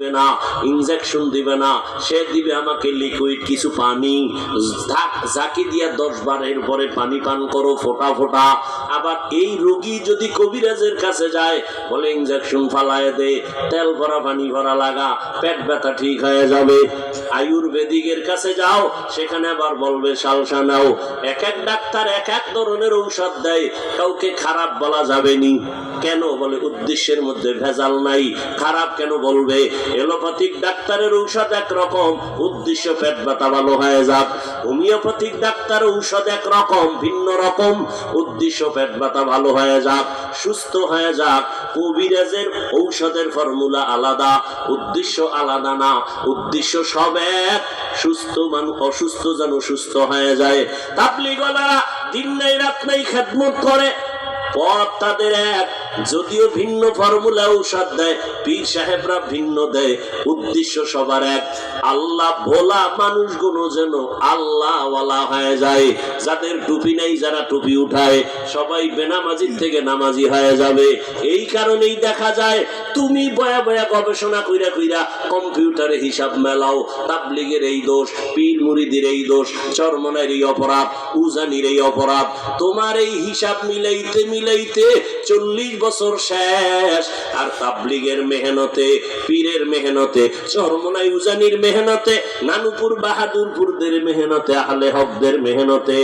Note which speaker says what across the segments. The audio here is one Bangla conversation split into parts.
Speaker 1: না, ইনজেকশন দিবে না, সে দিবে আমাকে লিকুইড কিছু পানি, জাকি দিয়া 10 বার এর পরে পানি পান করো ফোটা ফোটা। আবার এই রোগী যদি কবিরাজের কাছে যায়, বলে ইনজেকশন ফালায় দে, তেল ভরা পানি ভরা লাগা, পেট ব্যথা ঠিক হয়ে যাবে। আয়ুর্বেদিকের কাছে যাও, সেখানে আবার বলবে সালসা নাও। এক এক ডাক্তার এক এক ধরনের ঔষধ দেয়, কাউকে খারাপ বলা যাবে নি। কেন? বলে উদ্দেশ্যের মধ্যে ভেজাল নাই। খারাপ কেন বলবে? এলোপ্যাথিক ডাক্তারের ঔষধ একরকম, উদ্দেশ্য পেট ব্যথা ভালো হয়ে যাক। হোমিওপ্যাথিক ডাক্তার ঔষধ একরকম, ভিন্ন রকম, উদ্দেশ্য পেট ব্যথা ভালো হয়ে যাক, সুস্থ হয়ে যাক। কবিরাজের ঔষধের ফর্মুলা আলাদা, উদ্দেশ্য আলাদা না। উদ্দেশ্য সব এক, সুস্থ মানুষ অসুস্থ যেন সুস্থ হয়ে যায়। তাবলীগওয়ালারা দিন নাই রাত নাই খেদমত করে, পথ তাদের এক, যদিও ভিন্ন ফর্মুলা ঔষধ দেয়, পীর সাহেবরা ভিন্ন দেয়, উদ্দেশ্য সবার এক। আল্লাহ ভোলা মানুষগুলো যেন আল্লাহ ওয়ালা হয়ে যায়। যাদের টুপি নাই, যারা টুপি উঠায়, সবাই বেনামাজির থেকে নামাজি হয়ে যাবে। এই কারণেই দেখা যায় তুমি বয়া বয়া গবেষণা কইরা কইরা কম্পিউটারে হিসাব মেলাও, তাবলীগের এই দোষ, পীর মুরিদের এই দোষ, চরমনের এই অপরাধ, উজানির এই অপরাধ। তোমার এই হিসাব মিলাইতে মিলাইতে 40 বছর শেষ। আর তাবলীগের মেহনতে, পীরের মেহনতে, চরমনাই উজানির মেহনতে, নানুপুর বাহাদুরপুরদের মেহনতে, আহলে হকদের মেহনতে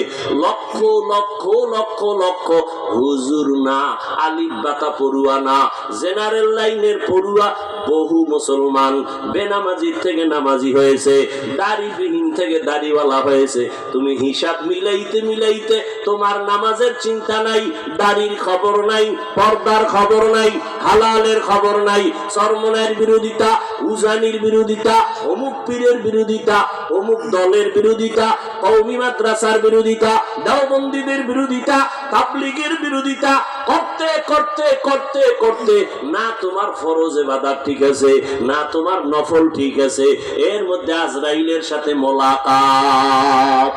Speaker 1: লক্ষ লক্ষ লক্ষ লক্ষ হুজুর না, আলিফ বাতা পড়ুয়া না, জেনারেল লাইনের পড়ুয়া বহু মুসলমান বেনামাজির থেকে নামাজি হয়েছে, দাড়িবিহীন থেকে দাড়িওয়ালা হয়েছে। তুমি হিসাব মিলাইতে মিলাইতে তোমার নামাজের চিন্তা নাই, দাড়ির খবর নাই, পর্দার খবর নাই, হালালের খবর নাই, চরমনের বিরোধিতা, উজানির বিরোধিতা, অমুক পীরের বিরোধিতা, অমুক দলের বিরোধিতা, কওমি মাদ্রাসার বিরোধিতা, দেওবন্দীদের বিরোধিতা, তাবলীগের বিরোধিতা করতে করতে করতে করতে না তোমার ফরজ ইবাদত ঠিক আছে, না তোমার নফল ঠিক আছে, এর মধ্যে আজরাইলের সাথে মোলাকাত।